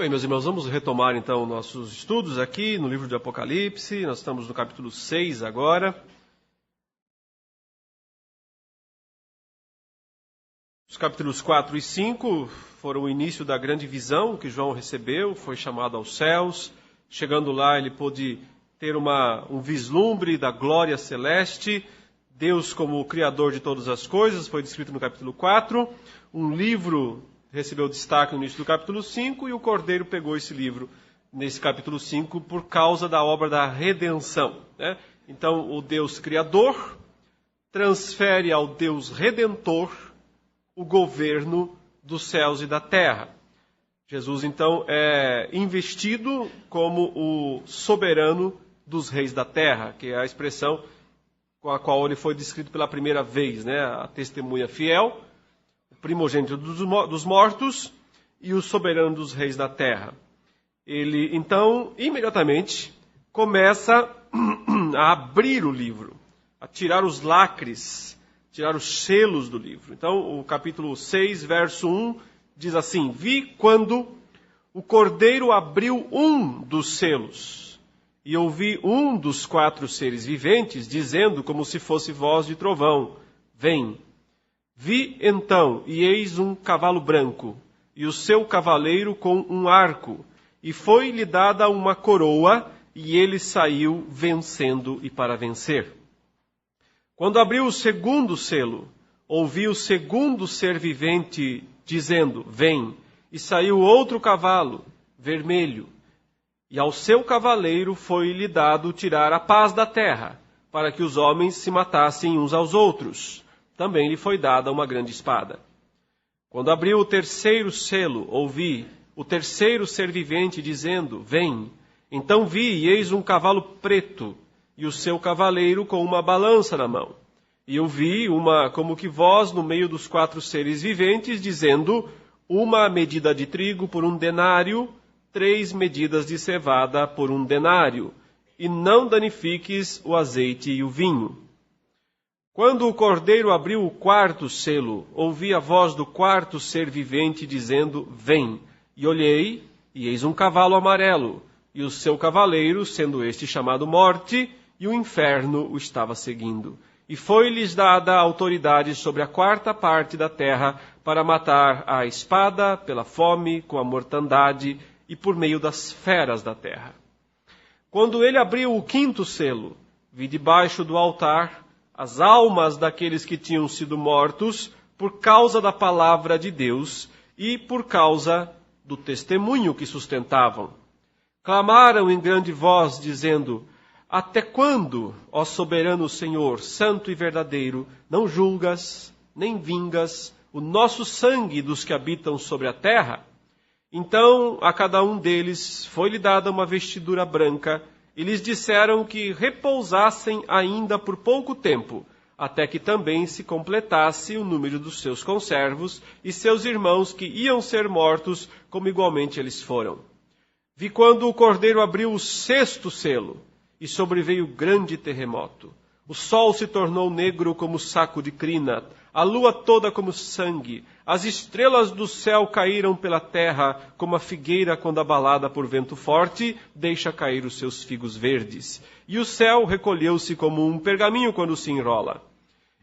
Bem, meus irmãos, vamos retomar então nossos estudos aqui no livro de Apocalipse. Nós estamos no capítulo 6 agora. Os capítulos 4 e 5 foram o início da grande visão que João recebeu, foi chamado aos céus. Chegando lá, ele pôde ter um vislumbre da glória celeste. Deus como o Criador de todas as coisas, foi descrito no capítulo 4. Um livro recebeu destaque no início do capítulo 5 e o Cordeiro pegou esse livro nesse capítulo 5 por causa da obra da redenção, né? Então, o Deus Criador transfere ao Deus Redentor o governo dos céus e da terra. Jesus, então, é investido como o soberano dos reis da terra, que é a expressão com a qual ele foi descrito pela primeira vez, né? A testemunha fiel, o primogênito dos mortos e o soberano dos reis da terra. Ele, então, imediatamente começa a abrir o livro, a tirar os lacres, tirar os selos do livro. Então, o capítulo 6, verso 1, diz assim: Vi quando o Cordeiro abriu um dos selos, e ouvi um dos 4 seres viventes, dizendo como se fosse voz de trovão: Vem. Vi então, e eis um cavalo branco, e o seu cavaleiro com um arco, e foi-lhe dada uma coroa, e ele saiu vencendo e para vencer. Quando abriu o segundo selo, ouvi o segundo ser vivente dizendo: Vem. E saiu outro cavalo, vermelho, e ao seu cavaleiro foi-lhe dado tirar a paz da terra, para que os homens se matassem uns aos outros. Também lhe foi dada uma grande espada. Quando abriu o terceiro selo, ouvi o terceiro ser vivente dizendo: Vem. Então vi, e eis um cavalo preto, e o seu cavaleiro com uma balança na mão. E eu vi uma como que voz no meio dos 4 seres viventes, dizendo: Uma medida de trigo por 1 denário, 3 medidas de cevada por 1 denário, e não danifiques o azeite e o vinho. Quando o Cordeiro abriu o 4º selo, ouvi a voz do 4º ser vivente dizendo: Vem. E olhei, e eis um cavalo amarelo, e o seu cavaleiro, sendo este chamado Morte, e o inferno o estava seguindo. E foi-lhes dada a autoridade sobre a 4ª parte da terra, para matar a espada, pela fome, com a mortandade, e por meio das feras da terra. Quando ele abriu o 5º selo, vi debaixo do altar as almas daqueles que tinham sido mortos por causa da palavra de Deus e por causa do testemunho que sustentavam. Clamaram em grande voz, dizendo: Até quando, ó soberano Senhor, santo e verdadeiro, não julgas, nem vingas o nosso sangue dos que habitam sobre a terra? Então a cada um deles foi-lhe dada uma vestidura branca, e lhes disseram que repousassem ainda por pouco tempo, até que também se completasse o número dos seus conservos e seus irmãos que iam ser mortos, como igualmente eles foram. Vi quando o Cordeiro abriu o 6º selo, e sobreveio grande terremoto. O sol se tornou negro como saco de crina, a lua toda como sangue, as estrelas do céu caíram pela terra, como a figueira quando abalada por vento forte, deixa cair os seus figos verdes. E o céu recolheu-se como um pergaminho quando se enrola.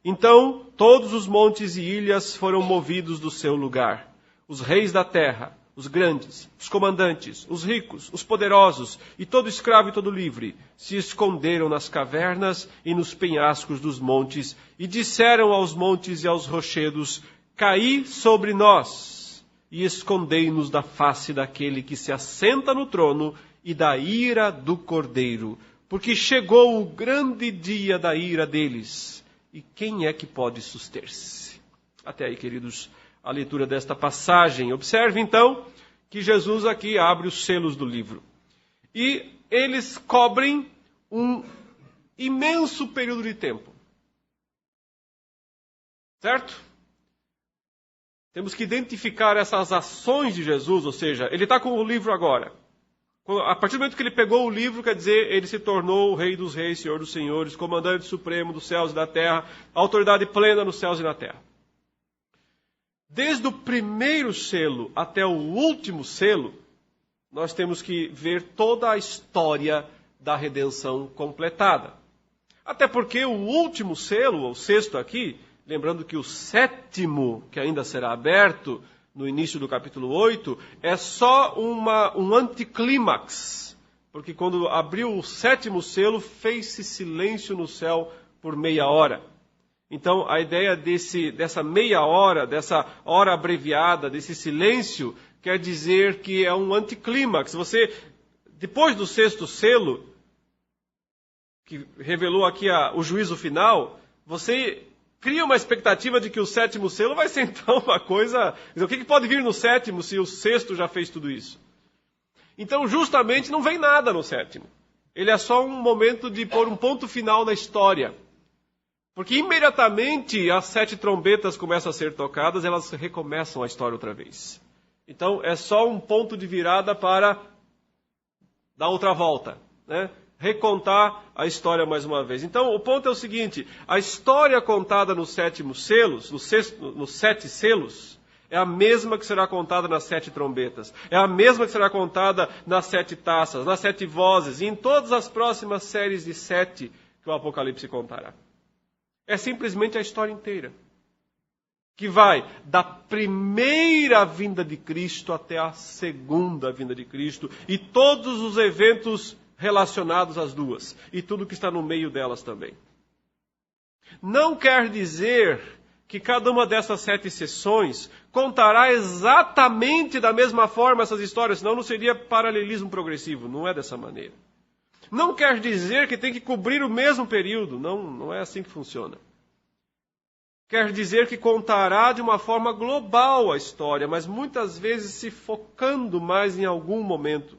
Então todos os montes e ilhas foram movidos do seu lugar. Os reis da terra, os grandes, os comandantes, os ricos, os poderosos, e todo escravo e todo livre, se esconderam nas cavernas e nos penhascos dos montes, e disseram aos montes e aos rochedos: Caí sobre nós, e escondei-nos da face daquele que se assenta no trono e da ira do Cordeiro, porque chegou o grande dia da ira deles, e quem é que pode suster-se? Até aí, queridos, a leitura desta passagem. Observe, então, que Jesus aqui abre os selos do livro. E eles cobrem um imenso período de tempo. Certo? Temos que identificar essas ações de Jesus, ou seja, ele está com o livro agora. A partir do momento que ele pegou o livro, quer dizer, ele se tornou o Rei dos Reis, Senhor dos Senhores, Comandante Supremo dos céus e da terra, autoridade plena nos céus e na terra. Desde o primeiro selo até o último selo, nós temos que ver toda a história da redenção completada. Até porque o último selo, o sexto aqui, lembrando que o sétimo, que ainda será aberto no início do capítulo 8, é só um anticlímax. Porque quando abriu o sétimo selo, fez-se silêncio no céu por meia hora. Então, a ideia dessa meia hora, dessa hora abreviada, desse silêncio, quer dizer que é um anticlímax. Depois do sexto selo, que revelou aqui o juízo final, você cria uma expectativa de que o sétimo selo vai ser então uma coisa... O que pode vir no sétimo se o sexto já fez tudo isso? Então, justamente, não vem nada no sétimo. Ele é só um momento de pôr um ponto final na história. Porque imediatamente as 7 trombetas começam a ser tocadas, elas recomeçam a história outra vez. Então, é só um ponto de virada para dar outra volta, né? Recontar a história mais uma vez. Então, o ponto é o seguinte: a história contada nos 7 selos, nos 7 selos, é a mesma que será contada nas 7 trombetas. É a mesma que será contada nas 7 taças, nas 7 vozes e em todas as próximas séries de 7 que o Apocalipse contará. É simplesmente a história inteira, que vai da primeira vinda de Cristo até a segunda vinda de Cristo e todos os eventos relacionados às duas e tudo que está no meio delas também. Não quer dizer que cada uma dessas 7 sessões contará exatamente da mesma forma essas histórias, senão não seria paralelismo progressivo, não é dessa maneira. Não quer dizer que tem que cobrir o mesmo período, não é assim que funciona. Quer dizer que contará de uma forma global a história, mas muitas vezes se focando mais em algum momento.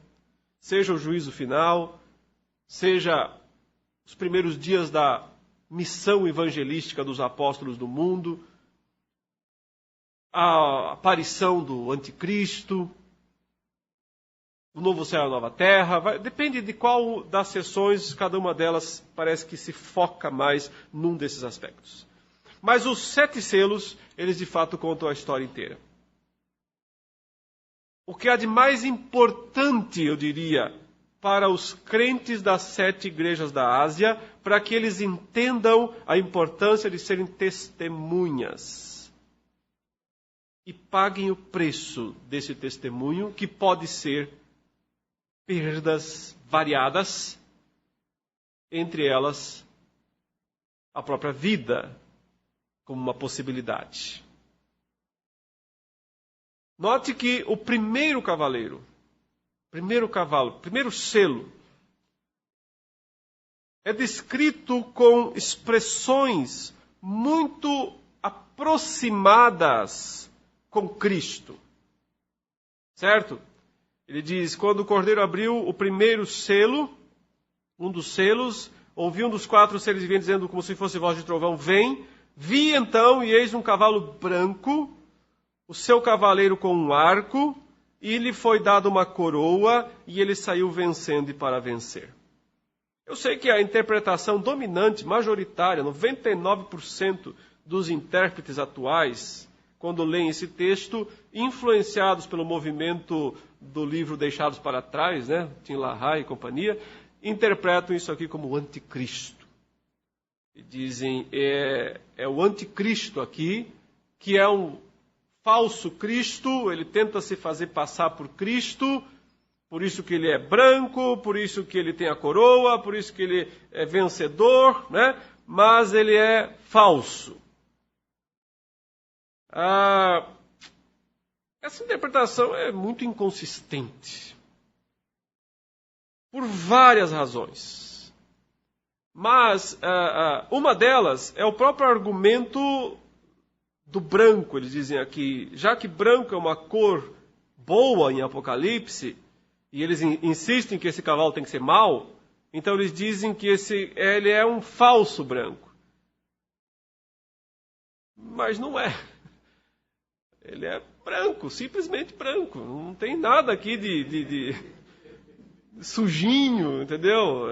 Seja o juízo final, seja os primeiros dias da missão evangelística dos apóstolos do mundo, a aparição do anticristo, o novo céu e a nova terra. Depende de qual das sessões, cada uma delas parece que se foca mais num desses aspectos. Mas os 7 selos, eles de fato contam a história inteira. O que há de mais importante, eu diria, para os crentes das 7 igrejas da Ásia, para que eles entendam a importância de serem testemunhas. E paguem o preço desse testemunho, que pode ser perdas variadas, entre elas a própria vida, como uma possibilidade. Note que o primeiro cavaleiro, primeiro selo, é descrito com expressões muito aproximadas com Cristo. Certo? Ele diz, quando o Cordeiro abriu o primeiro selo, um dos selos, ouvi um dos 4 seres viventes dizendo como se fosse voz de trovão, vem. Vi então, e eis um cavalo branco, o seu cavaleiro com um arco, e lhe foi dada uma coroa, e ele saiu vencendo e para vencer. Eu sei que a interpretação dominante, majoritária, 99% dos intérpretes atuais, quando leem esse texto, influenciados pelo movimento do livro Deixados para Trás, né, Tim LaHaye e companhia, interpretam isso aqui como o anticristo. E dizem, é o anticristo aqui, que é um falso Cristo, ele tenta se fazer passar por Cristo, por isso que ele é branco, por isso que ele tem a coroa, por isso que ele é vencedor, né? Mas ele é falso. Essa interpretação é muito inconsistente, por várias razões. Mas uma delas é o próprio argumento do branco. Eles dizem aqui, já que branco é uma cor boa em Apocalipse, e eles insistem que esse cavalo tem que ser mau, então eles dizem que ele é um falso branco. Mas não é. Ele é branco, simplesmente branco. Não tem nada aqui de sujinho, entendeu?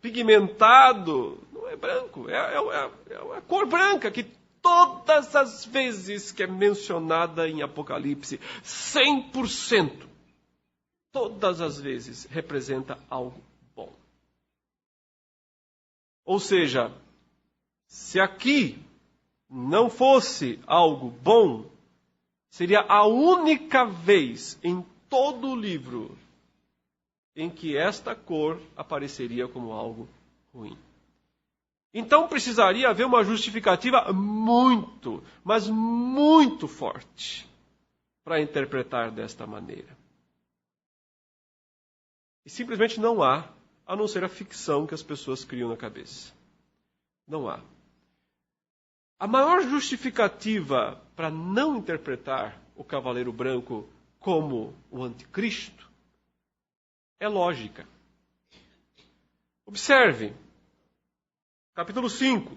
Pigmentado. Não é branco. É uma cor branca que todas as vezes que é mencionada em Apocalipse, 100%, todas as vezes representa algo bom. Ou seja, se aqui não fosse algo bom, seria a única vez em todo o livro em que esta cor apareceria como algo ruim. Então precisaria haver uma justificativa muito, mas muito forte para interpretar desta maneira. E simplesmente não há, a não ser a ficção que as pessoas criam na cabeça. Não há. A maior justificativa para não interpretar o Cavaleiro Branco como o anticristo é lógica. Observe, capítulo 5.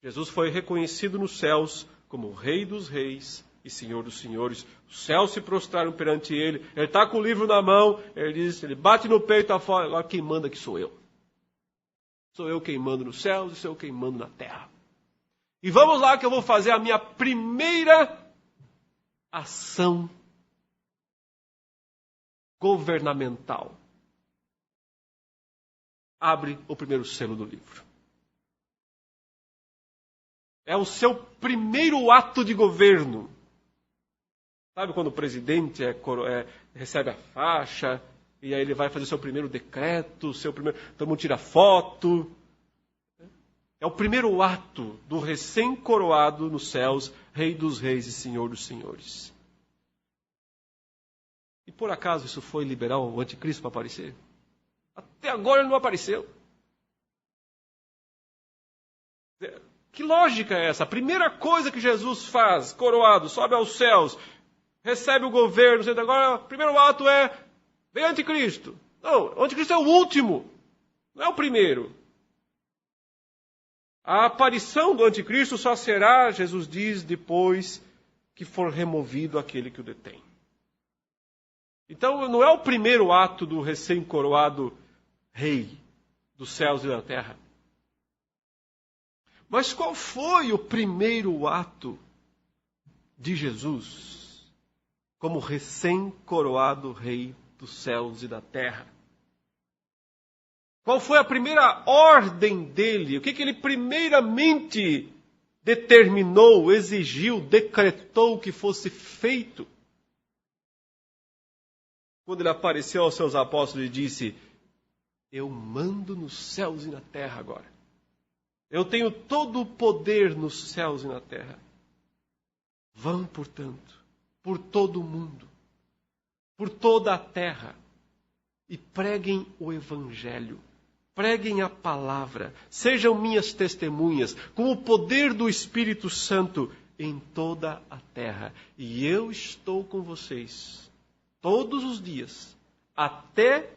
Jesus foi reconhecido nos céus como Rei dos Reis e Senhor dos Senhores. Os céus se prostraram perante ele. Ele está com o livro na mão. Ele diz, ele bate no peito afora. Agora quem manda aqui sou eu. Sou eu quem mando nos céus e sou eu quem mando na terra. E vamos lá que eu vou fazer a minha primeira ação governamental. Abre o primeiro selo do livro. É o seu primeiro ato de governo. Sabe quando o presidente recebe a faixa e aí ele vai fazer o seu primeiro decreto, todo mundo tira foto. É o primeiro ato do recém-coroado nos céus, Rei dos Reis e Senhor dos Senhores. E por acaso isso foi liberar o anticristo para aparecer? Até agora ele não apareceu. Que lógica é essa? A primeira coisa que Jesus faz, coroado, sobe aos céus, recebe o governo, agora o primeiro ato é, vem anticristo. Não, o anticristo é o último, não é o primeiro. A aparição do anticristo só será, Jesus diz, depois que for removido aquele que o detém. Então não é o primeiro ato do recém-coroado rei dos céus e da terra. Mas qual foi o primeiro ato de Jesus como recém-coroado rei dos céus e da terra? Qual foi a primeira ordem dele? O que ele primeiramente determinou, exigiu, decretou que fosse feito? Quando ele apareceu aos seus apóstolos e disse, eu mando nos céus e na terra agora. Eu tenho todo o poder nos céus e na terra. Vão, portanto, por todo o mundo, por toda a terra, e preguem o Evangelho. Preguem a palavra, sejam minhas testemunhas, com o poder do Espírito Santo em toda a terra. E eu estou com vocês todos os dias, até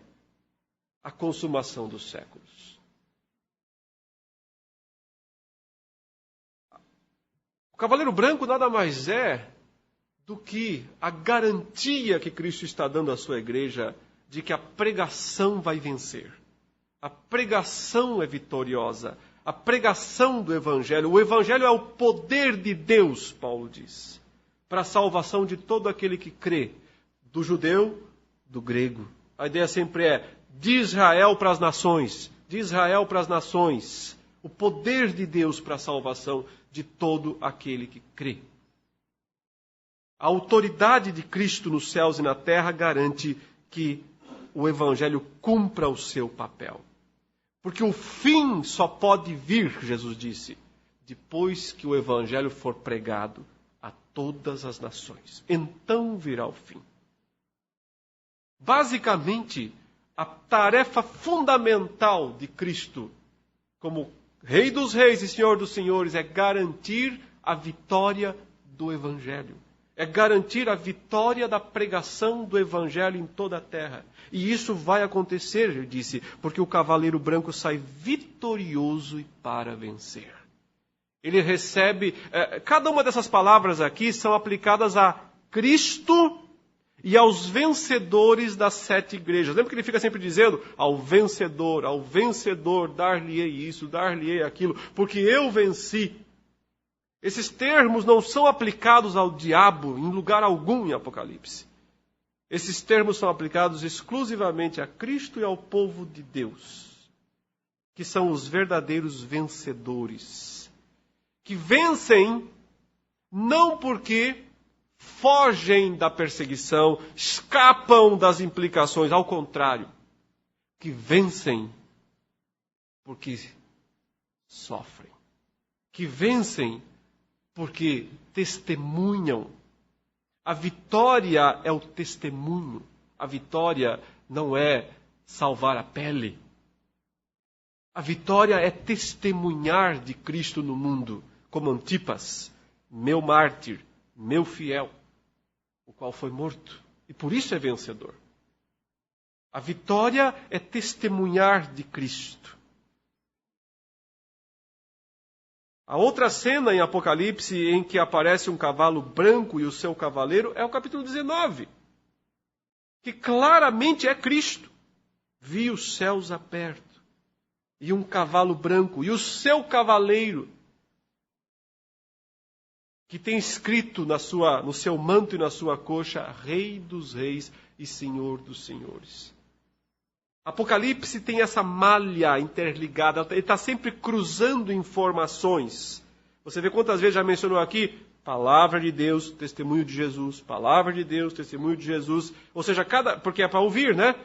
a consumação dos séculos. O Cavaleiro Branco nada mais é do que a garantia que Cristo está dando à sua igreja de que a pregação vai vencer. A pregação é vitoriosa. A pregação do Evangelho. O Evangelho é o poder de Deus, Paulo diz, para a salvação de todo aquele que crê, do judeu, do grego. A ideia sempre é de Israel para as nações, de Israel para as nações. O poder de Deus para a salvação de todo aquele que crê. A autoridade de Cristo nos céus e na terra garante que o Evangelho cumpra o seu papel. Porque o fim só pode vir, Jesus disse, depois que o Evangelho for pregado a todas as nações. Então virá o fim. Basicamente, a tarefa fundamental de Cristo, como Rei dos Reis e Senhor dos Senhores, é garantir a vitória do Evangelho. É garantir a vitória da pregação do Evangelho em toda a terra. E isso vai acontecer, ele disse, porque o Cavaleiro Branco sai vitorioso e para vencer. Ele recebe... cada uma dessas palavras aqui são aplicadas a Cristo e aos vencedores das 7 igrejas. Lembra que ele fica sempre dizendo, ao vencedor, dar-lhe-ei isso, dar-lhe-ei aquilo, porque eu venci. Esses termos não são aplicados ao diabo em lugar algum em Apocalipse. Esses termos são aplicados exclusivamente a Cristo e ao povo de Deus, que são os verdadeiros vencedores, que vencem não porque fogem da perseguição, escapam das implicações, ao contrário, que vencem porque sofrem, que vencem porque testemunham. A vitória é o testemunho. A vitória não é salvar a pele. A vitória é testemunhar de Cristo no mundo, como Antipas, meu mártir, meu fiel, o qual foi morto, e por isso é vencedor. A vitória é testemunhar de Cristo. A outra cena em Apocalipse em que aparece um cavalo branco e o seu cavaleiro é o capítulo 19, que claramente é Cristo. Vi os céus abertos e um cavalo branco e o seu cavaleiro, que tem escrito no seu manto e na sua coxa, Rei dos Reis e Senhor dos Senhores. Apocalipse tem essa malha interligada, ele está sempre cruzando informações. Você vê quantas vezes já mencionou aqui, palavra de Deus, testemunho de Jesus, palavra de Deus, testemunho de Jesus. Ou seja, porque é para ouvir, né?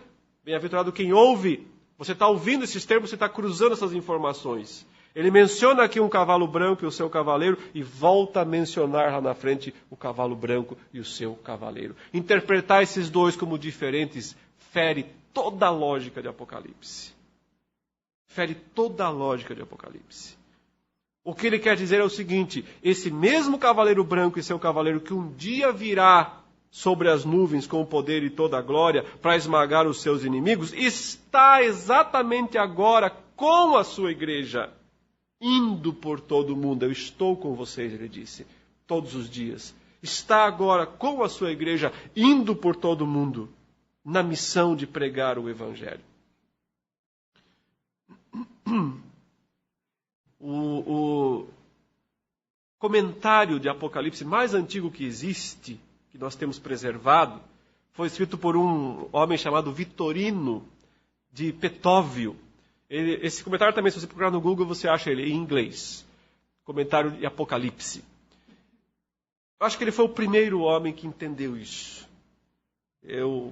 Bem-aventurado quem ouve. Você está ouvindo esses termos, você está cruzando essas informações. Ele menciona aqui um cavalo branco e o seu cavaleiro e volta a mencionar lá na frente o cavalo branco e o seu cavaleiro. Interpretar esses dois como diferentes fere toda a lógica de Apocalipse. Fere toda a lógica de Apocalipse. O que ele quer dizer é o seguinte: esse mesmo cavaleiro branco e seu cavaleiro que um dia virá sobre as nuvens com o poder e toda a glória para esmagar os seus inimigos, está exatamente agora com a sua igreja, indo por todo o mundo. Eu estou com vocês, ele disse, todos os dias. Está agora com a sua igreja, indo por todo o mundo, na missão de pregar o Evangelho. O comentário de Apocalipse mais antigo que existe, que nós temos preservado, foi escrito por um homem chamado Vitorino de Petóvio. Esse comentário também, se você procurar no Google, você acha ele em inglês. Comentário de Apocalipse. Eu acho que ele foi o primeiro homem que entendeu isso. Eu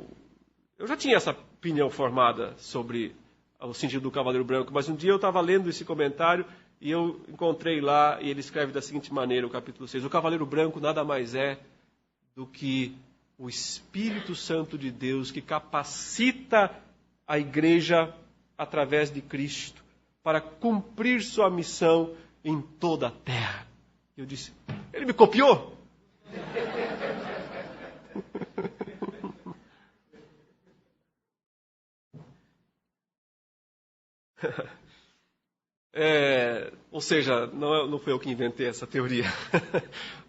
já tinha essa opinião formada sobre o sentido do cavaleiro branco, mas um dia eu estava lendo esse comentário e eu encontrei lá, e ele escreve da seguinte maneira, o capítulo 6, o cavaleiro branco nada mais é do que o Espírito Santo de Deus que capacita a igreja através de Cristo para cumprir sua missão em toda a terra. Eu disse, ele me copiou? Ou seja, não foi eu que inventei essa teoria.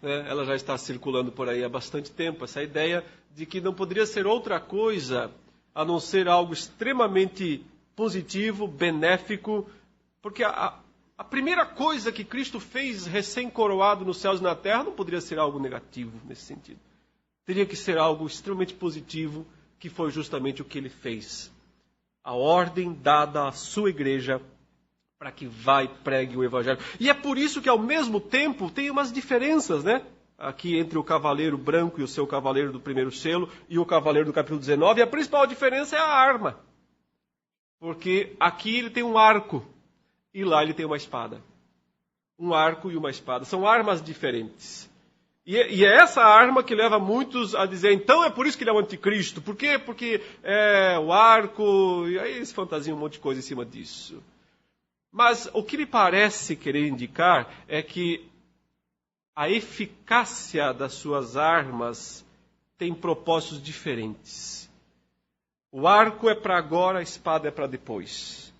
Ela já está circulando por aí há bastante tempo, essa ideia de que não poderia ser outra coisa a não ser algo extremamente positivo, benéfico, porque a primeira coisa que Cristo fez recém-coroado nos céus e na terra não poderia ser algo negativo nesse sentido. Teria que ser algo extremamente positivo, que foi justamente o que ele fez. A ordem dada à sua igreja para que vá e pregue o Evangelho. E é por isso que, ao mesmo tempo, tem umas diferenças, né? Aqui entre o cavaleiro branco e o seu cavaleiro do primeiro selo e o cavaleiro do capítulo 19. E a principal diferença é a arma. Porque aqui ele tem um arco e lá ele tem uma espada. Um arco e uma espada. São armas diferentes. E é essa arma que leva muitos a dizer, então é por isso que ele é o anticristo. Por quê? Porque o arco, e aí eles fantasiam um monte de coisa em cima disso. Mas o que me parece querer indicar é que a eficácia das suas armas tem propósitos diferentes. O arco é para agora, a espada é para depois.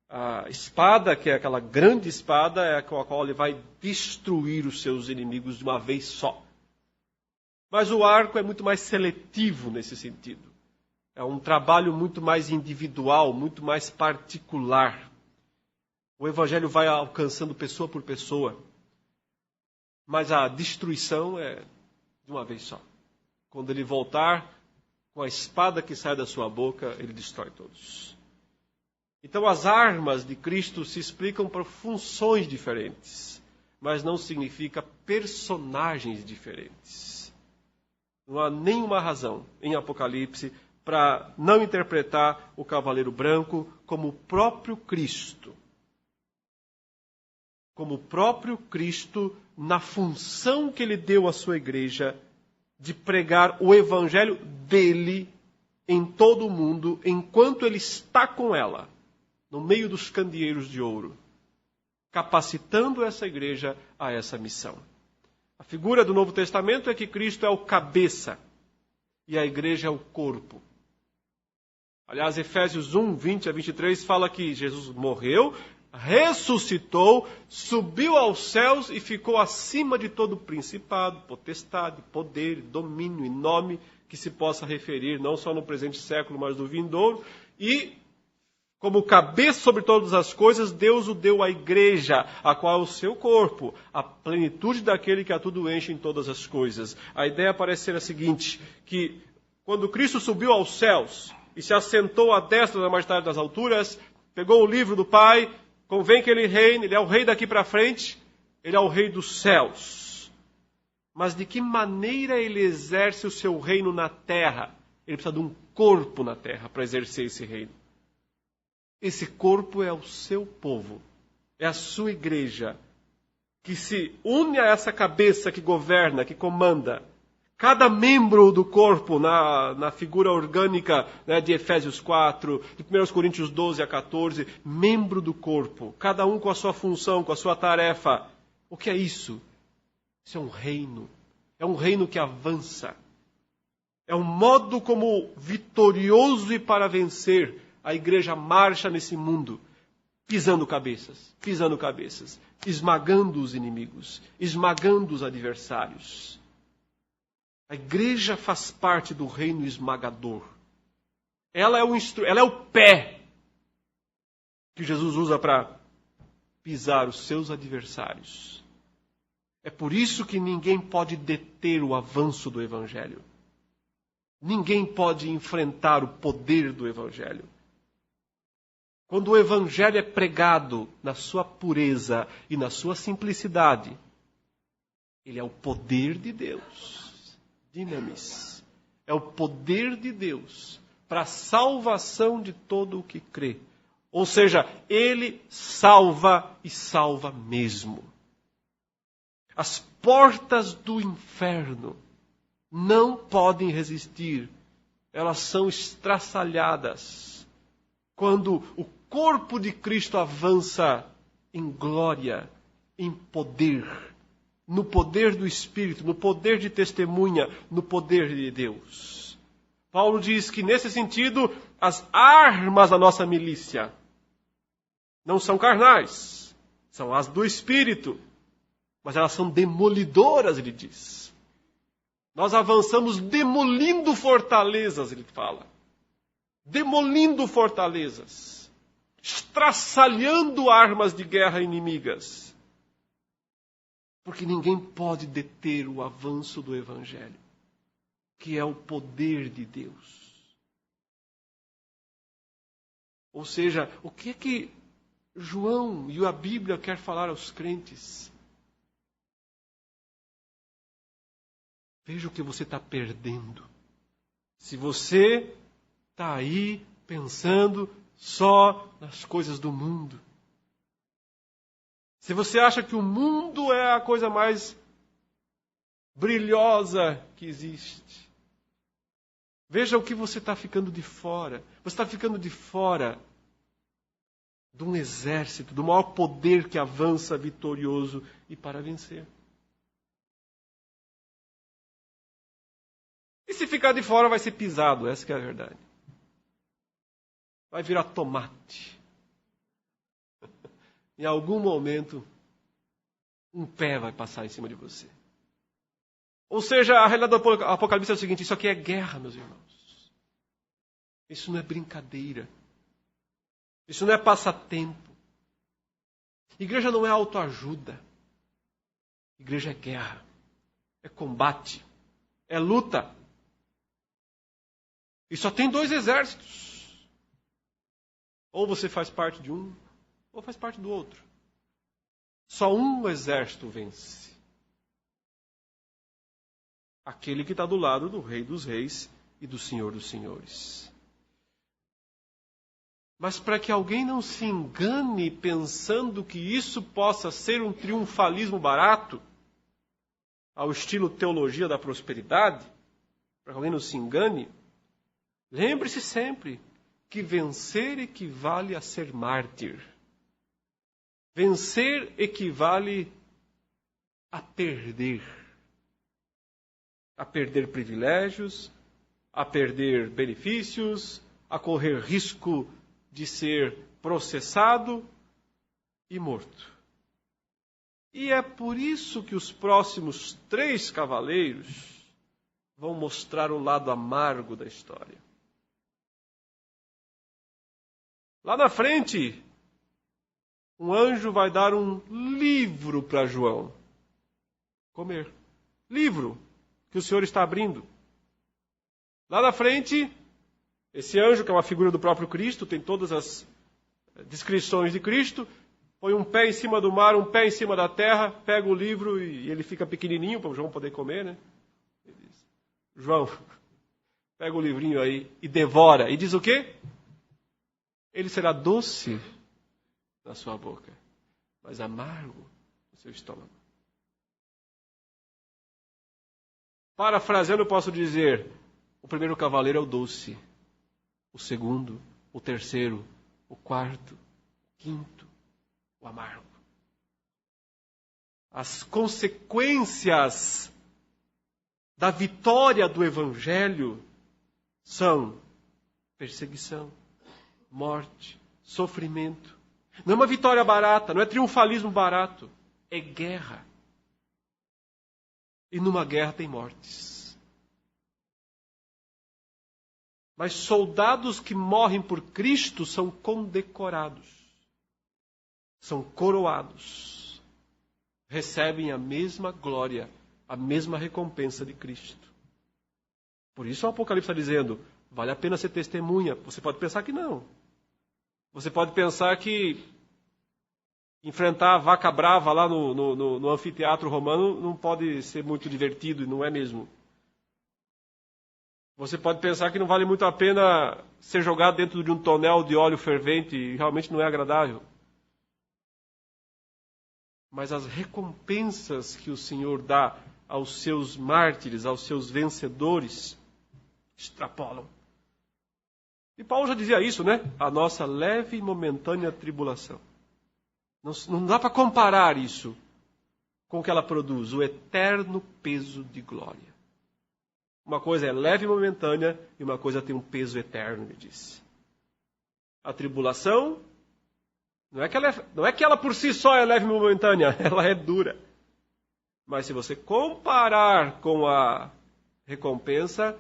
A espada, que é aquela grande espada, é com a qual ele vai destruir os seus inimigos de uma vez só. Mas o arco é muito mais seletivo nesse sentido. É um trabalho muito mais individual, muito mais particular. O Evangelho vai alcançando pessoa por pessoa. Mas a destruição é de uma vez só. Quando ele voltar, com a espada que sai da sua boca, ele destrói todos. Então as armas de Cristo se explicam por funções diferentes, mas não significa personagens diferentes. Não há nenhuma razão em Apocalipse para não interpretar o Cavaleiro Branco como o próprio Cristo. Como o próprio Cristo na função que ele deu à sua igreja de pregar o evangelho dele em todo o mundo, enquanto ele está com ela, no meio dos candeeiros de ouro, capacitando essa igreja a essa missão. A figura do Novo Testamento é que Cristo é o cabeça e a igreja é o corpo. Aliás, Efésios 1, 20 a 23 fala que Jesus morreu, ressuscitou, subiu aos céus e ficou acima de todo principado, potestade, poder, domínio e nome que se possa referir não só no presente século, mas no vindouro. E, como cabeça sobre todas as coisas, Deus o deu à igreja, a qual é o seu corpo, a plenitude daquele que a tudo enche em todas as coisas. A ideia parece ser a seguinte, que quando Cristo subiu aos céus e se assentou à destra da majestade das alturas, pegou o livro do Pai, convém que ele reine, ele é o rei daqui para frente, ele é o rei dos céus. Mas de que maneira ele exerce o seu reino na terra? Ele precisa de um corpo na terra para exercer esse reino. Esse corpo é o seu povo, é a sua igreja, que se une a essa cabeça que governa, que comanda. Cada membro do corpo, na figura orgânica, né, de Efésios 4, de 1 Coríntios 12 a 14, membro do corpo, cada um com a sua função, com a sua tarefa. O que é isso? Isso é um reino que avança. É um modo como vitorioso e para vencer a igreja marcha nesse mundo, pisando cabeças, esmagando os inimigos, esmagando os adversários. A igreja faz parte do reino esmagador. Ela é o pé que Jesus usa para pisar os seus adversários. É por isso que ninguém pode deter o avanço do Evangelho. Ninguém pode enfrentar o poder do Evangelho. Quando o Evangelho é pregado na sua pureza e na sua simplicidade, ele é o poder de Deus. Dinamis. É o poder de Deus para a salvação de todo o que crê. Ou seja, ele salva e salva mesmo. As portas do inferno não podem resistir. Elas são estraçalhadas quando o corpo de Cristo avança em glória, em poder. No poder do Espírito, no poder de testemunha, no poder de Deus. Paulo diz que, nesse sentido, as armas da nossa milícia não são carnais, são as do Espírito, mas elas são demolidoras, ele diz. Nós avançamos demolindo fortalezas, ele fala. Demolindo fortalezas, estraçalhando armas de guerra inimigas. Porque ninguém pode deter o avanço do Evangelho, que é o poder de Deus. Ou seja, o que é que João e a Bíblia quer falar aos crentes? Veja o que você está perdendo. Se você está aí pensando só nas coisas do mundo. Se você acha que o mundo é a coisa mais brilhosa que existe, veja o que você está ficando de fora. Você está ficando de fora de um exército, do maior poder que avança vitorioso e para vencer. E se ficar de fora vai ser pisado, essa que é a verdade. Vai virar tomate. Em algum momento, um pé vai passar em cima de você. Ou seja, a realidade do Apocalipse é o seguinte, isso aqui é guerra, meus irmãos. Isso não é brincadeira. Isso não é passatempo. Igreja não é autoajuda. Igreja é guerra. É combate. É luta. E só tem 2 exércitos. Ou você faz parte de um, ou faz parte do outro. Só um exército vence. Aquele que está do lado do Rei dos Reis e do Senhor dos Senhores. Mas para que alguém não se engane pensando que isso possa ser um triunfalismo barato, ao estilo teologia da prosperidade, para que alguém não se engane, lembre-se sempre que vencer equivale a ser mártir. Vencer equivale a perder. A perder privilégios, a perder benefícios, a correr risco de ser processado e morto. E é por isso que os próximos 3 cavaleiros vão mostrar o lado amargo da história. Lá na frente, um anjo vai dar um livro para João comer. Livro que o Senhor está abrindo. Lá na frente, esse anjo, que é uma figura do próprio Cristo, tem todas as descrições de Cristo, põe um pé em cima do mar, um pé em cima da terra, pega o livro e ele fica pequenininho para o João poder comer, né? Ele diz, João, pega o livrinho aí e devora. E diz o quê? Ele será doce na sua boca, mas amargo no seu estômago. Parafraseando, eu posso dizer, o primeiro cavaleiro é o doce, o segundo, o terceiro, o quarto, o quinto, o amargo. As consequências da vitória do Evangelho são perseguição, morte, sofrimento. Não é uma vitória barata, não é triunfalismo barato, é guerra. E numa guerra tem mortes. Mas soldados que morrem por Cristo são condecorados. São coroados. Recebem a mesma glória, a mesma recompensa de Cristo. Por isso o Apocalipse está dizendo, vale a pena ser testemunha. Você pode pensar que não. Você pode pensar que enfrentar a vaca brava lá no anfiteatro romano não pode ser muito divertido, e não é mesmo. Você pode pensar que não vale muito a pena ser jogado dentro de um tonel de óleo fervente, e realmente não é agradável. Mas as recompensas que o Senhor dá aos seus mártires, aos seus vencedores, extrapolam. E Paulo já dizia isso, né? A nossa leve e momentânea tribulação. Não dá para comparar isso com o que ela produz, o eterno peso de glória. Uma coisa é leve e momentânea e uma coisa tem um peso eterno, ele disse. A tribulação, não é que ela por si só é leve e momentânea, ela é dura. Mas se você comparar com a recompensa,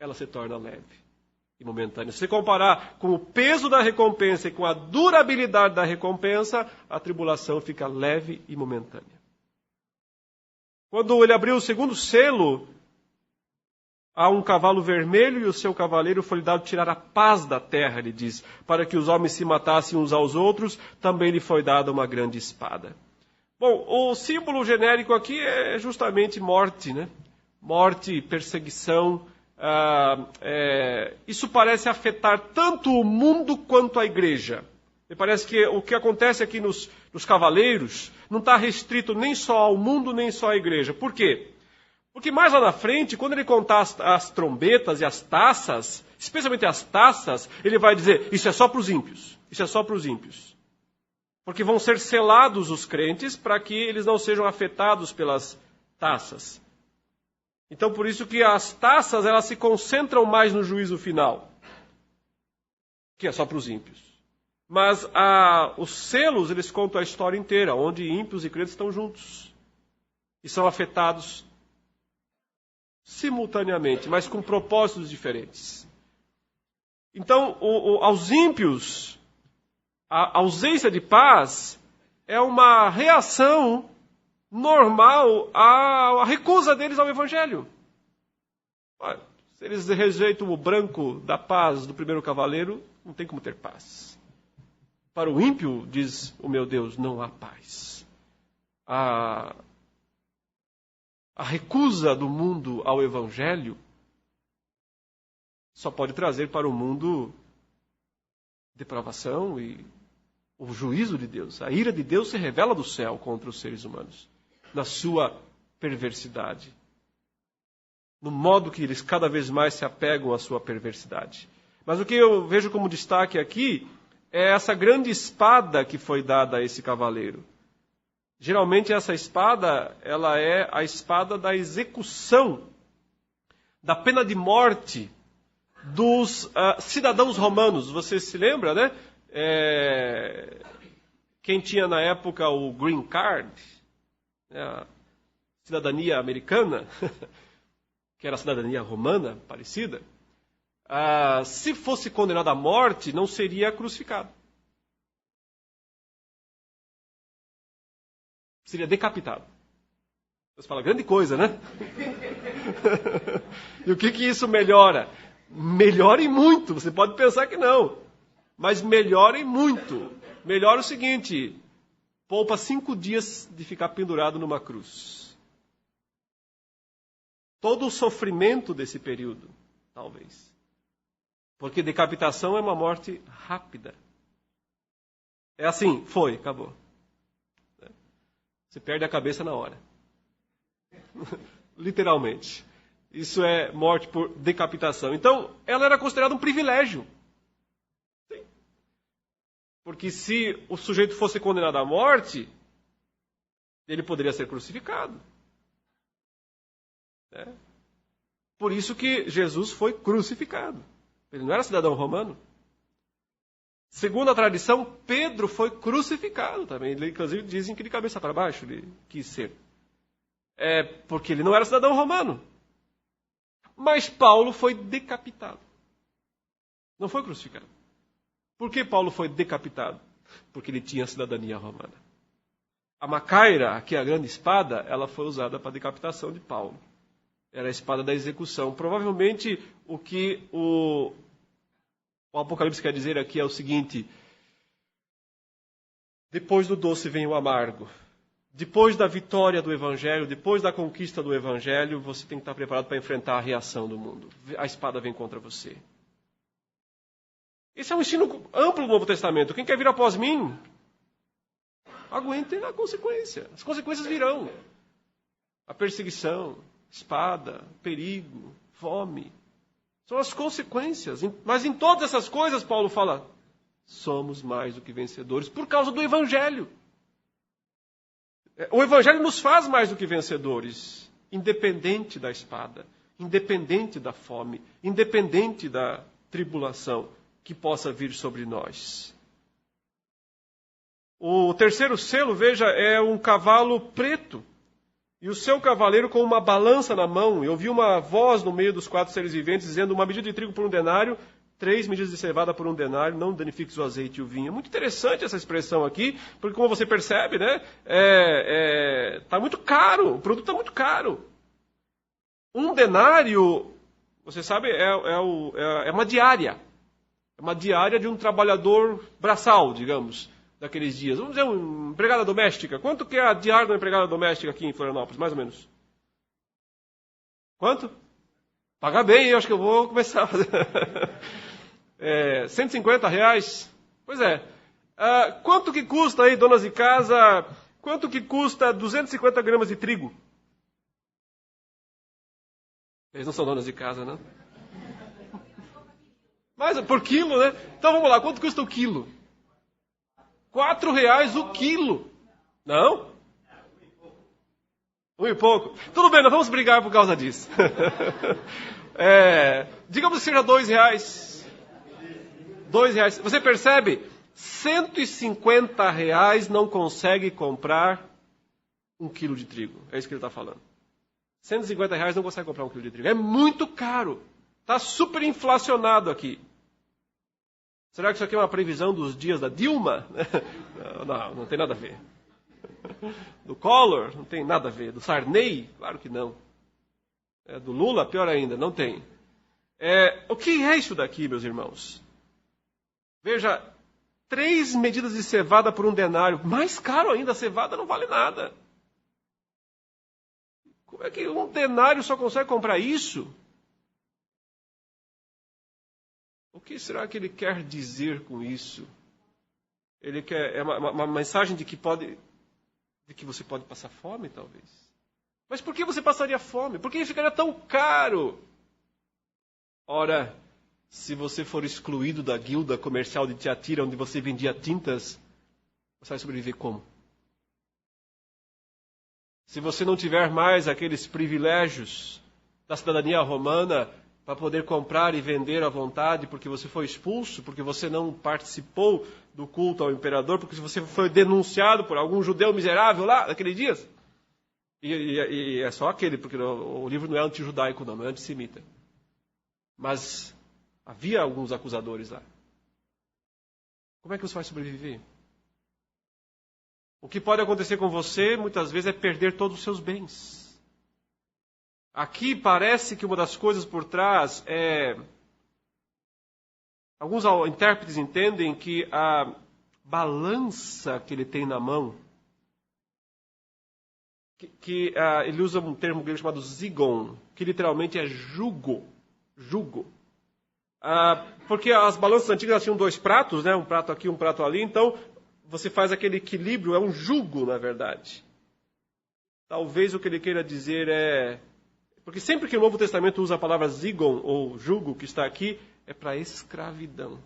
ela se torna leve e momentânea. Se você comparar com o peso da recompensa e com a durabilidade da recompensa, a tribulação fica leve e momentânea. Quando ele abriu o segundo selo, há um cavalo vermelho e o seu cavaleiro foi-lhe dado tirar a paz da terra, ele diz, para que os homens se matassem uns aos outros, também lhe foi dada uma grande espada. Bom, o símbolo genérico aqui é justamente morte, né? Morte, perseguição. Isso parece afetar tanto o mundo quanto a igreja. Me parece que o que acontece aqui nos cavaleiros não está restrito nem só ao mundo, nem só à igreja. Por quê? Porque mais lá na frente, quando ele contar as trombetas e as taças, especialmente as taças, ele vai dizer, isso é só para os ímpios. Isso é só para os ímpios. Porque vão ser selados os crentes para que eles não sejam afetados pelas taças. Então, por isso que as taças, elas se concentram mais no juízo final, que é só para os ímpios. Mas os selos, eles contam a história inteira, onde ímpios e crentes estão juntos. E são afetados simultaneamente, mas com propósitos diferentes. Então, aos ímpios, a ausência de paz é uma reação normal à recusa deles ao Evangelho. Se eles rejeitam o branco da paz do primeiro cavaleiro, não tem como ter paz. Para o ímpio, diz o meu Deus, não há paz. A recusa do mundo ao Evangelho só pode trazer para o mundo depravação e o juízo de Deus. A ira de Deus se revela do céu contra os seres humanos, na sua perversidade, no modo que eles cada vez mais se apegam à sua perversidade. Mas o que eu vejo como destaque aqui é essa grande espada que foi dada a esse cavaleiro. Geralmente essa espada, ela é a espada da execução da pena de morte dos cidadãos romanos. Você se lembra, né? Quem tinha na época o Green Card, a cidadania americana, que era a cidadania romana, parecida, se fosse condenado à morte, não seria crucificado. Seria decapitado. Você fala, grande coisa, né? E o que isso melhora? Melhora e muito. Você pode pensar que não. Mas melhora e muito. Melhora o seguinte: poupa 5 dias de ficar pendurado numa cruz. Todo o sofrimento desse período, talvez. Porque decapitação é uma morte rápida. É assim, foi, acabou. Você perde a cabeça na hora. Literalmente. Isso é morte por decapitação. Então, ela era considerada um privilégio. Sim. Porque se o sujeito fosse condenado à morte, ele poderia ser crucificado. Por isso que Jesus foi crucificado. Ele não era cidadão romano. Segundo a tradição, Pedro foi crucificado também. Inclusive dizem que de cabeça para baixo ele quis ser. Porque ele não era cidadão romano. Mas Paulo foi decapitado. Não foi crucificado. Por que Paulo foi decapitado? Porque ele tinha cidadania romana. A macaira, que é a grande espada, ela foi usada para a decapitação de Paulo. Era a espada da execução. Provavelmente o que o Apocalipse quer dizer aqui é o seguinte: depois do doce vem o amargo. Depois da vitória do Evangelho, depois da conquista do Evangelho, você tem que estar preparado para enfrentar a reação do mundo. A espada vem contra você. Esse é um ensino amplo do Novo Testamento. Quem quer vir após mim, aguentem a consequência. As consequências virão. A perseguição, espada, perigo, fome. São as consequências. Mas em todas essas coisas, Paulo fala, somos mais do que vencedores por causa do Evangelho. O Evangelho nos faz mais do que vencedores, independente da espada, independente da fome, independente da tribulação que possa vir sobre nós. O terceiro selo, veja, é um cavalo preto. E o seu cavaleiro com uma balança na mão. Eu ouvi uma voz no meio dos 4 seres viventes dizendo: 1 medida de trigo por 1 denário, 3 medidas de cevada por 1 denário, não danifiques o azeite e o vinho. É muito interessante essa expressão aqui, porque como você percebe, né, tá muito caro, o produto está muito caro. 1 denário, você sabe, é uma diária. É uma diária de um trabalhador braçal, digamos, daqueles dias. Vamos dizer, uma empregada doméstica. Quanto que é a diária de uma empregada doméstica aqui em Florianópolis, mais ou menos? Quanto? Paga bem, eu acho que eu vou começar a fazer. R$150? Pois é. Quanto que custa aí, donas de casa, quanto que custa 250 gramas de trigo? Eles não são donas de casa, né? Mas por quilo, né? Então vamos lá, quanto custa o quilo? R$4 o quilo. Não? 1 e pouco. Tudo bem, nós vamos brigar por causa disso. Digamos que seja R$2. R$2. Você percebe? R$150 não consegue comprar 1 quilo de trigo. É isso que ele está falando. R$150 não consegue comprar 1 quilo de trigo. É muito caro. Está super inflacionado aqui. Será que isso aqui é uma previsão dos dias da Dilma? Não tem nada a ver. Do Collor? Não tem nada a ver. Do Sarney? Claro que não. Do Lula? Pior ainda, não tem. O que é isso daqui, meus irmãos? Veja, 3 medidas de cevada por 1 denário. Mais caro ainda, a cevada não vale nada. Como é que 1 denário só consegue comprar isso? O que será que ele quer dizer com isso? Ele quer uma mensagem de que você pode passar fome, talvez. Mas por que você passaria fome? Por que ficaria tão caro? Ora, se você for excluído da guilda comercial de Tiatira, onde você vendia tintas, você vai sobreviver como? Se você não tiver mais aqueles privilégios da cidadania romana para poder comprar e vender à vontade, porque você foi expulso, porque você não participou do culto ao imperador, porque você foi denunciado por algum judeu miserável lá naqueles dias. E é só aquele, porque o livro não é antijudaico, não é antissemita. Mas havia alguns acusadores lá. Como é que você vai sobreviver? O que pode acontecer com você, muitas vezes, é perder todos os seus bens. Aqui parece que uma das coisas por trás é... Alguns intérpretes entendem que a balança que ele tem na mão, ele usa um termo grego chamado zigon, que literalmente é jugo. Porque as balanças antigas tinham 2 pratos, né? Um prato aqui, um prato ali, então você faz aquele equilíbrio, é um jugo, na verdade. Talvez o que ele queira dizer é... Porque sempre que o Novo Testamento usa a palavra zigon, ou jugo, que está aqui, é para escravidão.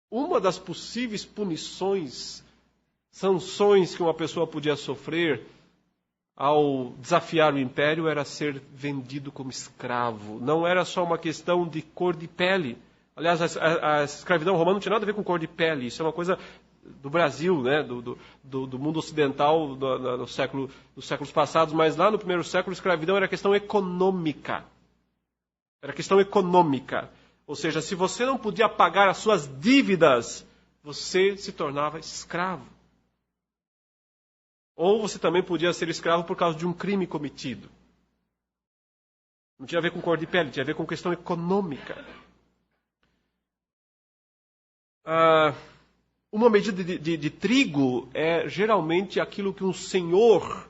Uma das possíveis punições, sanções que uma pessoa podia sofrer ao desafiar o império era ser vendido como escravo. Não era só uma questão de cor de pele. Aliás, a escravidão romana não tinha nada a ver com cor de pele. Isso é uma coisa do Brasil, né? do mundo ocidental dos séculos passados. Mas lá no primeiro século, a escravidão era questão econômica. Era questão econômica. Ou seja, se você não podia pagar as suas dívidas, você se tornava escravo. Ou você também podia ser escravo por causa de um crime cometido. Não tinha a ver com cor de pele, tinha a ver com questão econômica. Uma medida de trigo é geralmente aquilo que um senhor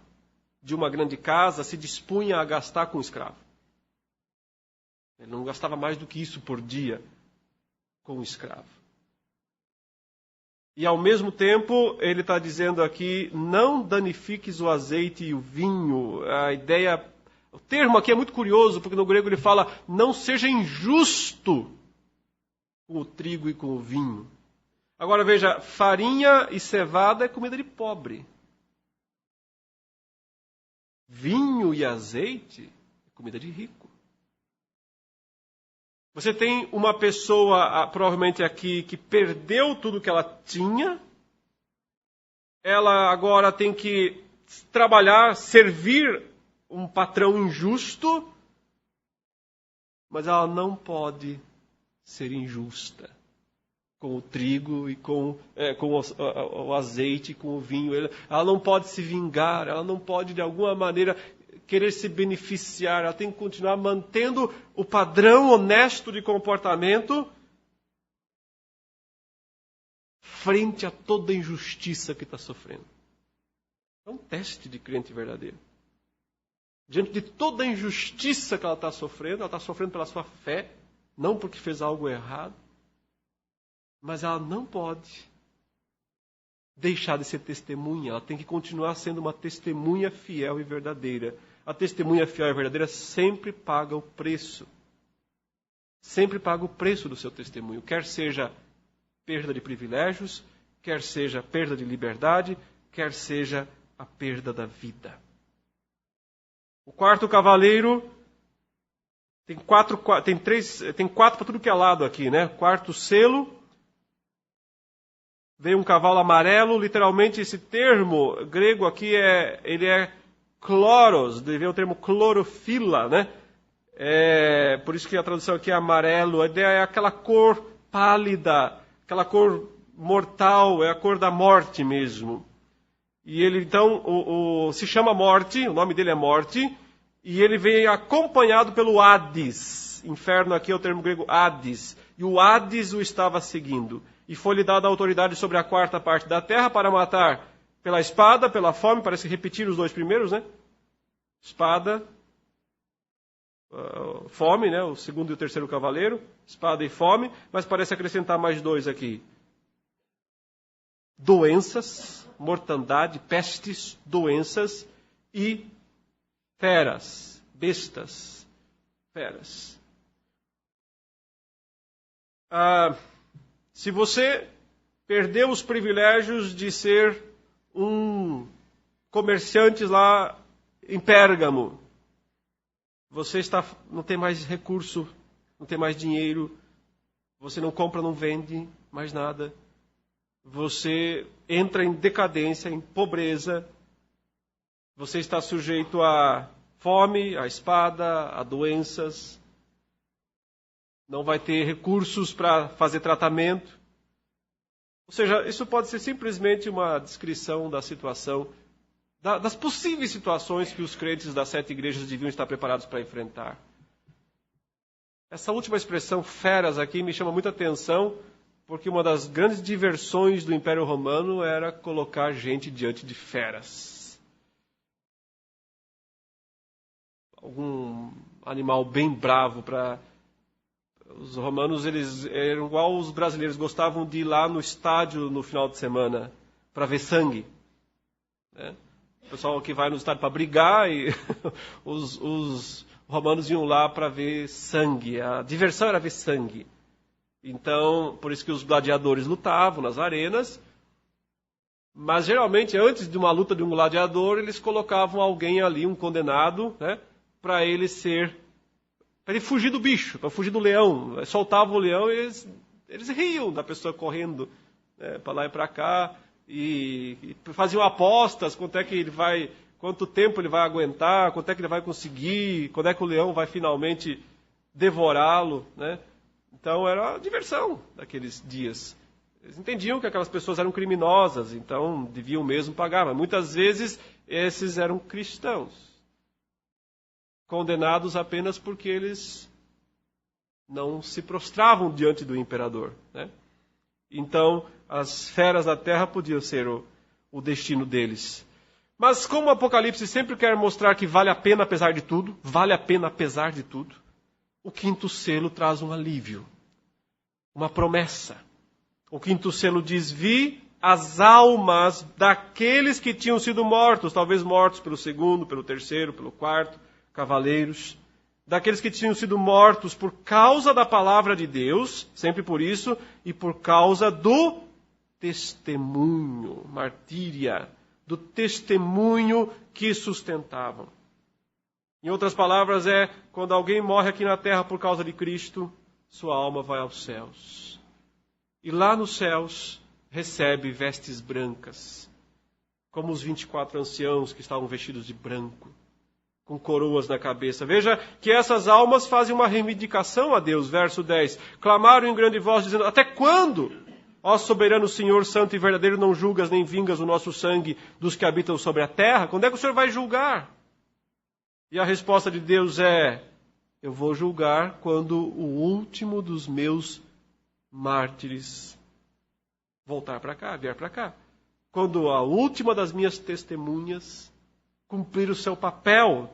de uma grande casa se dispunha a gastar com o escravo. Ele não gastava mais do que isso por dia com o escravo. E ao mesmo tempo, ele está dizendo aqui, não danifiques o azeite e o vinho. O termo aqui é muito curioso, porque no grego ele fala, não seja injusto com o trigo e com o vinho. Agora veja, farinha e cevada é comida de pobre. Vinho e azeite é comida de rico. Você tem uma pessoa, provavelmente aqui, que perdeu tudo que ela tinha. Ela agora tem que trabalhar, servir um patrão injusto. Mas ela não pode ser injusta com o trigo e com o azeite, com o vinho. Ela não pode se vingar, ela não pode, de alguma maneira, querer se beneficiar. Ela tem que continuar mantendo o padrão honesto de comportamento frente a toda a injustiça que está sofrendo. É um teste de crente verdadeiro. Diante de toda a injustiça que ela está sofrendo pela sua fé, não porque fez algo errado, mas ela não pode deixar de ser testemunha. Ela tem que continuar sendo uma testemunha fiel e verdadeira. A testemunha fiel e verdadeira sempre paga o preço. Sempre paga o preço do seu testemunho. Quer seja perda de privilégios, quer seja perda de liberdade, quer seja a perda da vida. O quarto cavaleiro tem quatro para tudo que é lado aqui, né? Quarto selo. Veio um cavalo amarelo, literalmente esse termo grego aqui ele é chloros, veio o termo clorofila, né? Por isso que a tradução aqui é amarelo. A ideia é aquela cor pálida, aquela cor mortal, é a cor da morte mesmo. E ele então se chama Morte, o nome dele é Morte, e ele veio acompanhado pelo Hades. Inferno aqui é o termo grego Hades. E o Hades o estava seguindo. E foi-lhe dada a autoridade sobre a quarta parte da terra para matar pela espada, pela fome. Parece repetir os dois primeiros, né? Espada, fome, né? O segundo e o terceiro cavaleiro. Espada e fome. Mas parece acrescentar mais dois aqui. Doenças, mortandade, pestes, doenças e feras, bestas, feras. Se você perdeu os privilégios de ser um comerciante lá em Pérgamo, você não tem mais recurso, não tem mais dinheiro, você não compra, não vende mais nada. Você entra em decadência, em pobreza. Você está sujeito a fome, a espada, a doenças. Não vai ter recursos para fazer tratamento. Ou seja, isso pode ser simplesmente uma descrição da situação, das possíveis situações que os crentes das 7 igrejas deviam estar preparados para enfrentar. Essa última expressão, feras, aqui me chama muita atenção, porque uma das grandes diversões do Império Romano era colocar gente diante de feras. Algum animal bem bravo para... Os romanos, eles eram igual os brasileiros, gostavam de ir lá no estádio no final de semana para ver sangue. Né? O pessoal que vai no estádio para brigar, e os romanos iam lá para ver sangue. A diversão era ver sangue. Então, por isso que os gladiadores lutavam nas arenas. Mas, geralmente, antes de uma luta de um gladiador, eles colocavam alguém ali, um condenado, né, para ele fugir do bicho, para fugir do leão. Soltavam o leão e eles riam da pessoa correndo, né, para lá e para cá. E faziam apostas, quanto tempo ele vai aguentar, quanto é que ele vai conseguir, quando é que o leão vai finalmente devorá-lo, né? Então era a diversão daqueles dias. Eles entendiam que aquelas pessoas eram criminosas, então deviam mesmo pagar. Mas muitas vezes esses eram cristãos, condenados apenas porque eles não se prostravam diante do imperador, né? Então as feras da terra podiam ser o destino deles. Mas como o Apocalipse sempre quer mostrar que vale a pena apesar de tudo, o quinto selo traz um alívio, uma promessa. O quinto selo diz: vi as almas daqueles que tinham sido mortos, talvez mortos pelo segundo, pelo terceiro, pelo quarto, cavaleiros, daqueles que tinham sido mortos por causa da palavra de Deus, sempre por isso, e por causa do testemunho, martíria, do testemunho que sustentavam. Em outras palavras, quando alguém morre aqui na terra por causa de Cristo, sua alma vai aos céus. E lá nos céus recebe vestes brancas, como os 24 anciãos que estavam vestidos de branco, com coroas na cabeça. Veja que essas almas fazem uma reivindicação a Deus. Verso 10. Clamaram em grande voz, dizendo: até quando, ó soberano Senhor, santo e verdadeiro, não julgas nem vingas o nosso sangue dos que habitam sobre a terra? Quando é que o Senhor vai julgar? E a resposta de Deus é: eu vou julgar quando o último dos meus mártires voltar para cá, vier para cá. Quando a última das minhas testemunhas cumprir o seu papel.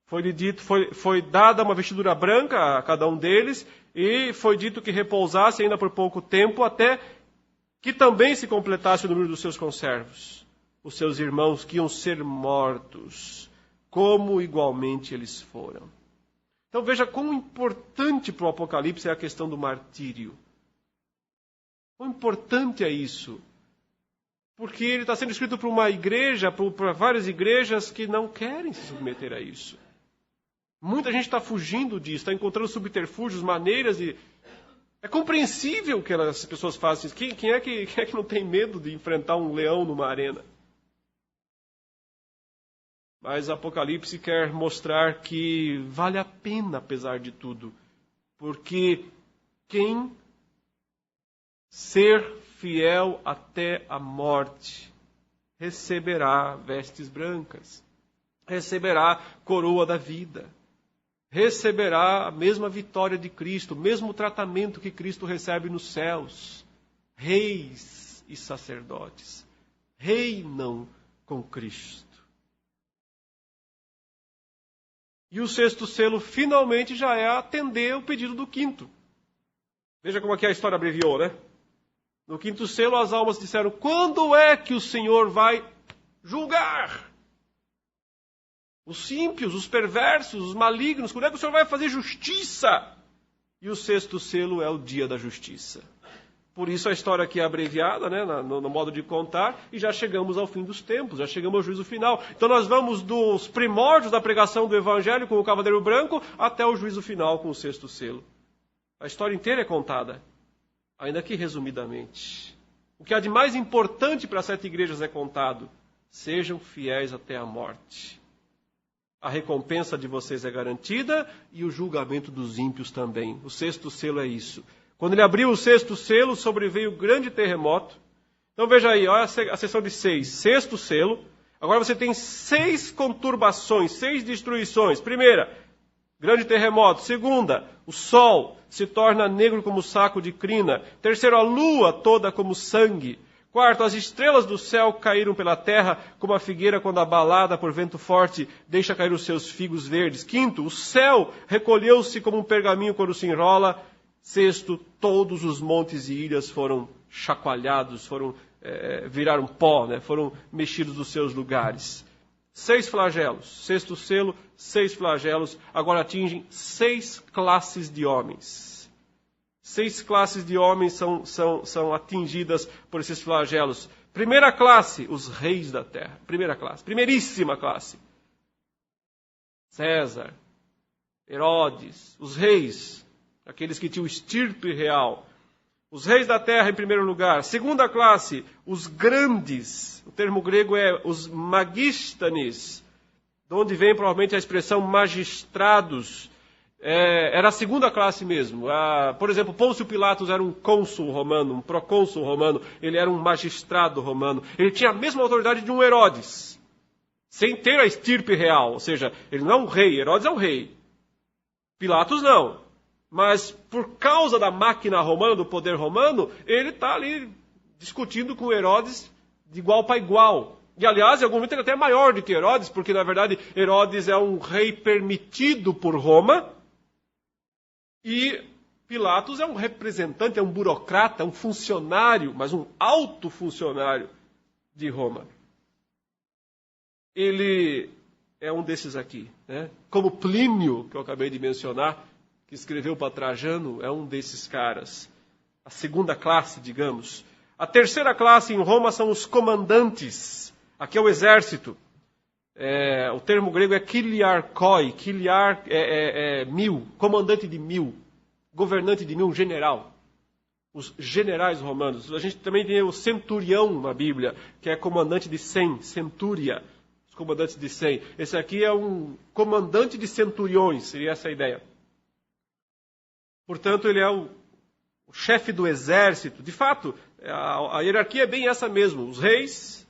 Foi-lhe dito, foi dada uma vestidura branca a cada um deles, e foi dito que repousasse ainda por pouco tempo, até que também se completasse o número dos seus conservos, os seus irmãos que iam ser mortos, como igualmente eles foram. Então veja quão importante para o Apocalipse é a questão do martírio. Quão importante é isso. Porque ele está sendo escrito para uma igreja, para várias igrejas que não querem se submeter a isso. Muita gente está fugindo disso, está encontrando subterfúgios, maneiras e... É compreensível que as pessoas façam isso. Quem é que não tem medo de enfrentar um leão numa arena? Mas Apocalipse quer mostrar que vale a pena apesar de tudo. Porque quem ser fiel até a morte receberá vestes brancas, receberá coroa da vida. receberá a mesma vitória de Cristo, o mesmo tratamento que Cristo recebe nos céus. Reis e sacerdotes reinam com Cristo. E o sexto selo finalmente já é atender o pedido do quinto. Veja como aqui a história abreviou, né? No quinto selo as almas disseram: quando é que o Senhor vai julgar os ímpios, os perversos, os malignos? Quando é que o Senhor vai fazer justiça? E o sexto selo é o dia da justiça. Por isso a história aqui é abreviada, né, no modo de contar, e já chegamos ao fim dos tempos, já chegamos ao juízo final. Então nós vamos dos primórdios da pregação do Evangelho com o Cavaleiro Branco até o juízo final com o sexto selo. A história inteira é contada, ainda que resumidamente. O que há de mais importante para as 7 igrejas é contado: sejam fiéis até a morte. A recompensa de vocês é garantida e o julgamento dos ímpios também. O sexto selo é isso. Quando ele abriu o sexto selo, sobreveio grande terremoto. Então veja aí, olha a seção de 6. Sexto selo. Agora você tem 6 conturbações, 6 destruições. Primeira, grande terremoto. Segunda, o sol se torna negro como saco de crina. Terceiro, a lua toda como sangue. Quarto, as estrelas do céu caíram pela terra como a figueira quando abalada por vento forte deixa cair os seus figos verdes. Quinto, o céu recolheu-se como um pergaminho quando se enrola. Sexto, todos os montes e ilhas foram chacoalhados, viraram pó, né? Foram mexidos dos seus lugares. 6 flagelos. Sexto selo, 6 flagelos. Agora atingem 6 classes de homens. 6 classes de homens são atingidas por esses flagelos. Primeira classe, os reis da terra. Primeira classe, primeiríssima classe. César, Herodes, os reis, aqueles que tinham estirpe real. Os reis da terra em primeiro lugar. Segunda classe, os grandes. O termo grego é os magistanes, de onde vem provavelmente a expressão magistrados. Era a segunda classe mesmo. Por exemplo, Pôncio Pilatos era um cônsul romano, um procônsul romano. Ele era um magistrado romano. Ele tinha a mesma autoridade de um Herodes, sem ter a estirpe real. Ou seja, ele não é um rei. Herodes é um rei. Pilatos não. Mas por causa da máquina romana, do poder romano, ele está ali discutindo com Herodes de igual para igual. E aliás, em algum momento ele até é maior do que Herodes, porque na verdade Herodes é um rei permitido por Roma. E Pilatos é um representante, é um burocrata, é um funcionário, mas um alto funcionário de Roma. Ele é um desses aqui, né? Como Plínio, que eu acabei de mencionar, que escreveu para Trajano, é um desses caras. A segunda classe, digamos. A terceira classe em Roma são os comandantes. Aqui é o exército. O termo grego é kiliarkoi. Kiliar é 1000, comandante de 1000, governante de 1000, um general. Os generais romanos. A gente também tem o centurião na Bíblia, que é comandante de 100, centúria. Os comandantes de 100. Esse aqui é um comandante de centuriões, seria essa a ideia. Portanto, ele é o chefe do exército. De fato, a hierarquia é bem essa mesmo. Os reis,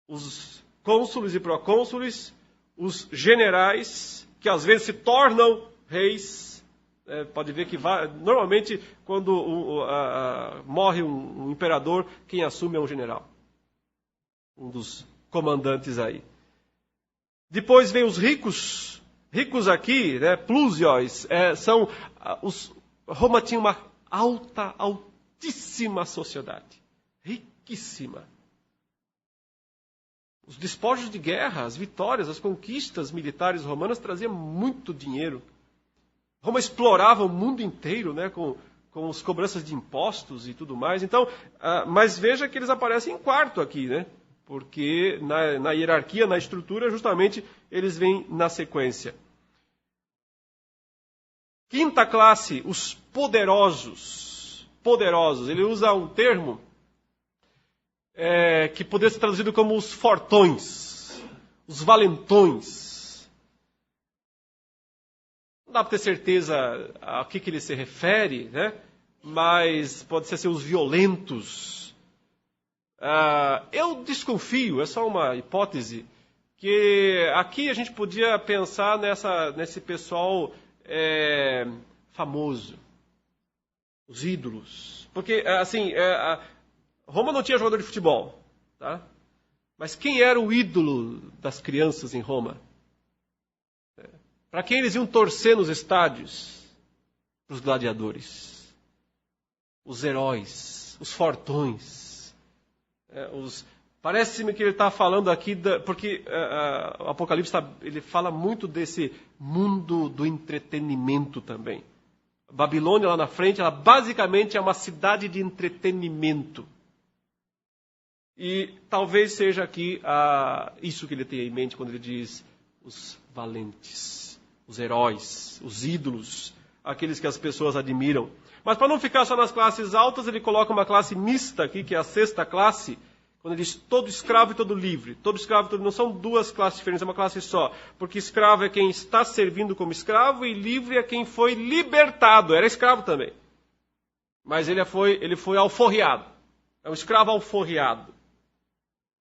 os cônsules e procônsules, os generais, que às vezes se tornam reis. Pode ver que normalmente, quando morre um imperador, quem assume é um general. Um dos comandantes aí. Depois vem os ricos. Ricos aqui, né, plusios, Roma tinha uma altíssima sociedade. Riquíssima. Os despojos de guerra, as vitórias, as conquistas militares romanas traziam muito dinheiro. Roma explorava o mundo inteiro, né, com as cobranças de impostos e tudo mais. Então, mas veja que eles aparecem em quarto aqui, né? Porque na hierarquia, na estrutura, justamente, eles vêm na sequência. Quinta classe, os poderosos. Poderosos. Ele usa um termo que poderia ser traduzido como os fortões, os valentões. Não dá para ter certeza a que ele se refere, né? Mas pode ser assim, os violentos. Eu desconfio, é só uma hipótese, que aqui a gente podia pensar nesse pessoal famoso, os ídolos. Porque, assim, Roma não tinha jogador de futebol, tá? Mas quem era o ídolo das crianças em Roma? Para quem eles iam torcer nos estádios? Para os gladiadores, os heróis, os fortões. Parece-me que ele está falando aqui, porque o Apocalipse ele fala muito desse mundo do entretenimento também. A Babilônia lá na frente, ela basicamente é uma cidade de entretenimento. E talvez seja aqui isso que ele tem em mente quando ele diz os valentes, os heróis, os ídolos, aqueles que as pessoas admiram. Mas para não ficar só nas classes altas, ele coloca uma classe mista aqui, que é a sexta classe, quando ele diz todo escravo e todo livre. Todo escravo e todo... Não são duas classes diferentes, é uma classe só. Porque escravo é quem está servindo como escravo e livre é quem foi libertado. Era escravo também. Mas ele foi alforriado. É um escravo alforriado.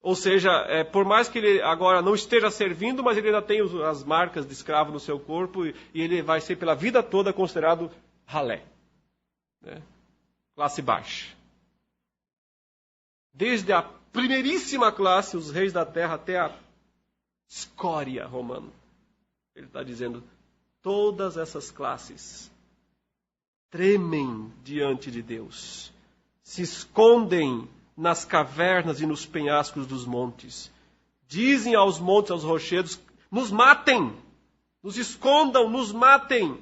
Ou seja, por mais que ele agora não esteja servindo, mas ele ainda tem as marcas de escravo no seu corpo e ele vai ser pela vida toda considerado ralé. Né? Classe baixa. Desde a primeiríssima classe, os reis da terra, até a escória romana. Ele está dizendo, todas essas classes tremem diante de Deus, se escondem nas cavernas e nos penhascos dos montes. Dizem aos montes, aos rochedos, nos matem, nos escondam, nos matem.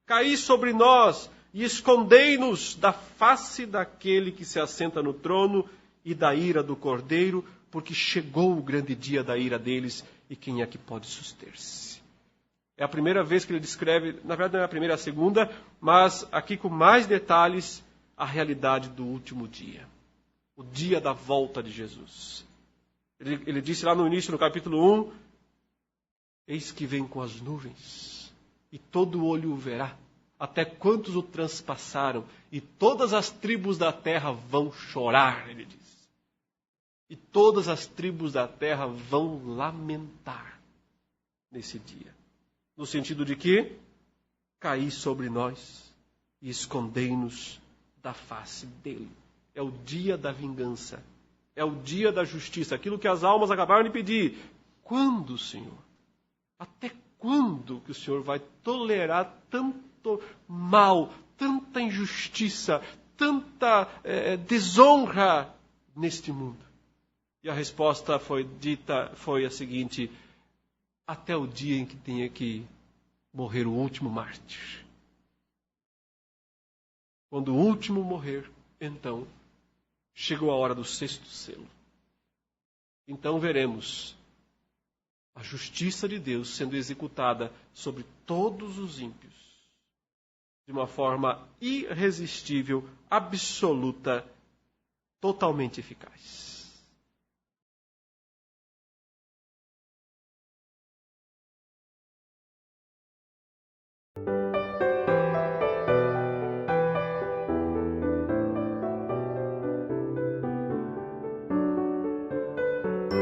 Caí sobre nós e escondei-nos da face daquele que se assenta no trono e da ira do Cordeiro, porque chegou o grande dia da ira deles, e quem é que pode suster-se? É a primeira vez que ele descreve, na verdade não é a primeira, é a segunda, mas aqui com mais detalhes, a realidade do último dia. O dia da volta de Jesus. Ele disse lá no início, no capítulo 1, eis que vem com as nuvens, e todo olho o verá, até quantos o transpassaram, e todas as tribos da terra vão chorar, ele diz. E todas as tribos da terra vão lamentar nesse dia. No sentido de que, caí sobre nós e escondei-nos da face dele. É o dia da vingança. É o dia da justiça. Aquilo que as almas acabaram de pedir. Quando, Senhor? Até quando que o Senhor vai tolerar tanto mal, tanta injustiça, tanta desonra neste mundo? E a resposta foi a seguinte: até o dia em que tenha que morrer o último mártir. Quando o último morrer, então chegou a hora do sexto selo. Então veremos a justiça de Deus sendo executada sobre todos os ímpios, de uma forma irresistível, absoluta, totalmente eficaz.